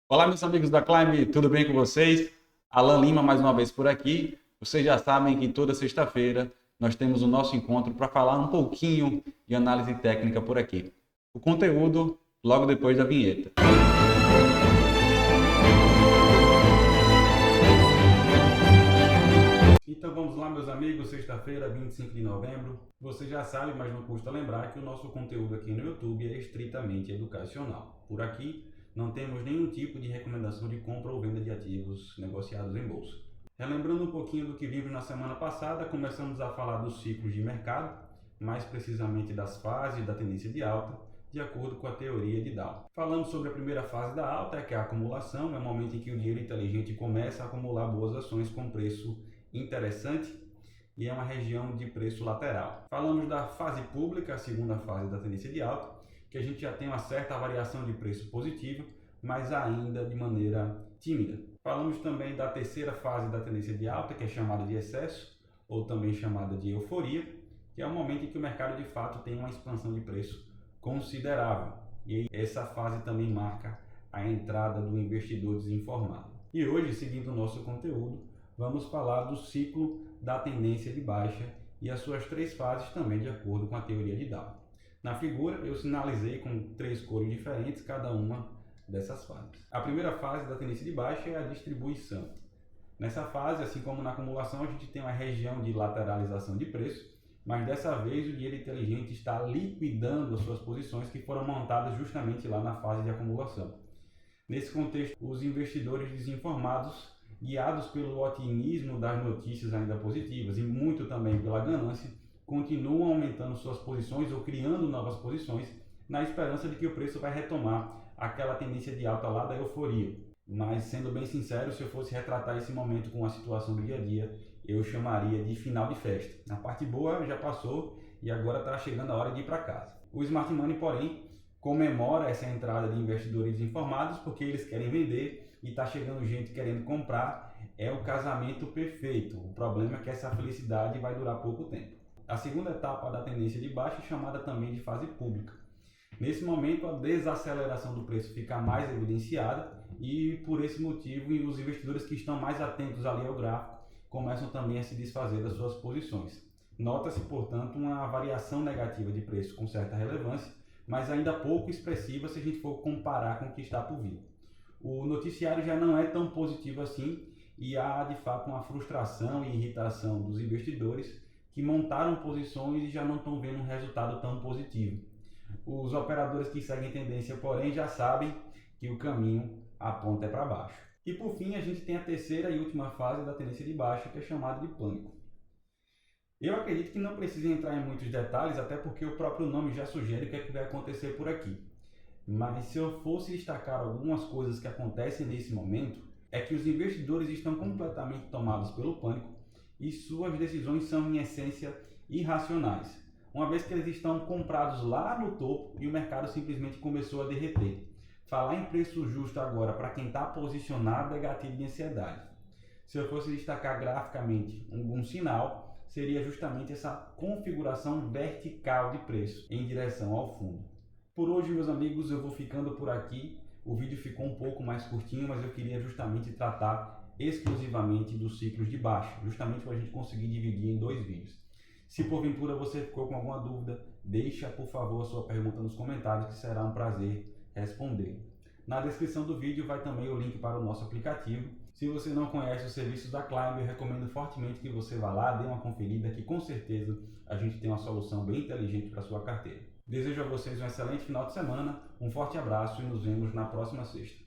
Olá, meus amigos da Climb, tudo bem com vocês? Alan Lima mais uma vez por aqui. Vocês já sabem que toda sexta-feira nós temos o nosso encontro para falar um pouquinho de análise técnica por aqui. O conteúdo logo depois da vinheta. Então vamos lá, meus amigos, sexta-feira, 25 de novembro. Você já sabe, mas não custa lembrar que o nosso conteúdo aqui no YouTube é estritamente educacional. Por aqui não temos nenhum tipo de recomendação de compra ou venda de ativos negociados em bolsa. Relembrando um pouquinho do que vimos na semana passada, começamos a falar dos ciclos de mercado, mais precisamente das fases da tendência de alta, de acordo com a teoria de Dow. Falamos sobre a primeira fase da alta, que é a acumulação, é o momento em que o dinheiro inteligente começa a acumular boas ações com preço interessante e é uma região de preço lateral. Falamos da fase pública, a segunda fase da tendência de alta, que a gente já tem uma certa variação de preço positiva, mas ainda de maneira tímida. Falamos também da terceira fase da tendência de alta, que é chamada de excesso, ou também chamada de euforia, que é o momento em que o mercado de fato tem uma expansão de preço considerável. E essa fase também marca a entrada do investidor desinformado. E hoje, seguindo o nosso conteúdo, vamos falar do ciclo da tendência de baixa e as suas três fases também de acordo com a teoria de Dow. Na figura eu sinalizei com três cores diferentes cada uma dessas fases. A primeira fase da tendência de baixa é a distribuição. Nessa fase, assim como na acumulação, a gente tem uma região de lateralização de preço, mas dessa vez o dinheiro inteligente está liquidando as suas posições que foram montadas justamente lá na fase de acumulação. Nesse contexto, os investidores desinformados, guiados pelo otimismo das notícias ainda positivas e muito também pela ganância, continuam aumentando suas posições ou criando novas posições na esperança de que o preço vai retomar aquela tendência de alta lá da euforia. Mas, sendo bem sincero, se eu fosse retratar esse momento com a situação do dia a dia, eu chamaria de final de festa. A parte boa já passou e agora está chegando a hora de ir para casa. O Smart Money, porém, comemora essa entrada de investidores informados porque eles querem vender e está chegando gente querendo comprar. É o casamento perfeito. O problema é que essa felicidade vai durar pouco tempo. A segunda etapa da tendência de baixa é chamada também de fase pública. Nesse momento, a desaceleração do preço fica mais evidenciada e, por esse motivo, os investidores que estão mais atentos ali ao gráfico começam também a se desfazer das suas posições. Nota-se, portanto, uma variação negativa de preço com certa relevância, mas ainda pouco expressiva se a gente for comparar com o que está por vir. O noticiário já não é tão positivo assim e há, de fato, uma frustração e irritação dos investidores que montaram posições e já não estão vendo um resultado tão positivo. Os operadores que seguem tendência, porém, já sabem que o caminho aponta para baixo. E por fim, a gente tem a terceira e última fase da tendência de baixa, que é chamada de pânico. Eu acredito que não precisa entrar em muitos detalhes, até porque o próprio nome já sugere o que é que vai acontecer por aqui. Mas se eu fosse destacar algumas coisas que acontecem nesse momento, é que os investidores estão completamente tomados pelo pânico e suas decisões são, em essência, irracionais, uma vez que eles estão comprados lá no topo e o mercado simplesmente começou a derreter. Falar em preço justo agora para quem está posicionado é gatilho de ansiedade. Se eu fosse destacar graficamente um sinal, seria justamente essa configuração vertical de preço em direção ao fundo. Por hoje, meus amigos, eu vou ficando por aqui. O vídeo ficou um pouco mais curtinho, mas eu queria justamente tratar exclusivamente dos ciclos de baixa, justamente para a gente conseguir dividir em dois vídeos. Se porventura você ficou com alguma dúvida, deixa por favor a sua pergunta nos comentários, que será um prazer responder. Na descrição do vídeo vai também o link para o nosso aplicativo. Se você não conhece os serviços da Climb, eu recomendo fortemente que você vá lá, dê uma conferida, que com certeza a gente tem uma solução bem inteligente para a sua carteira. Desejo a vocês um excelente final de semana, um forte abraço e nos vemos na próxima sexta.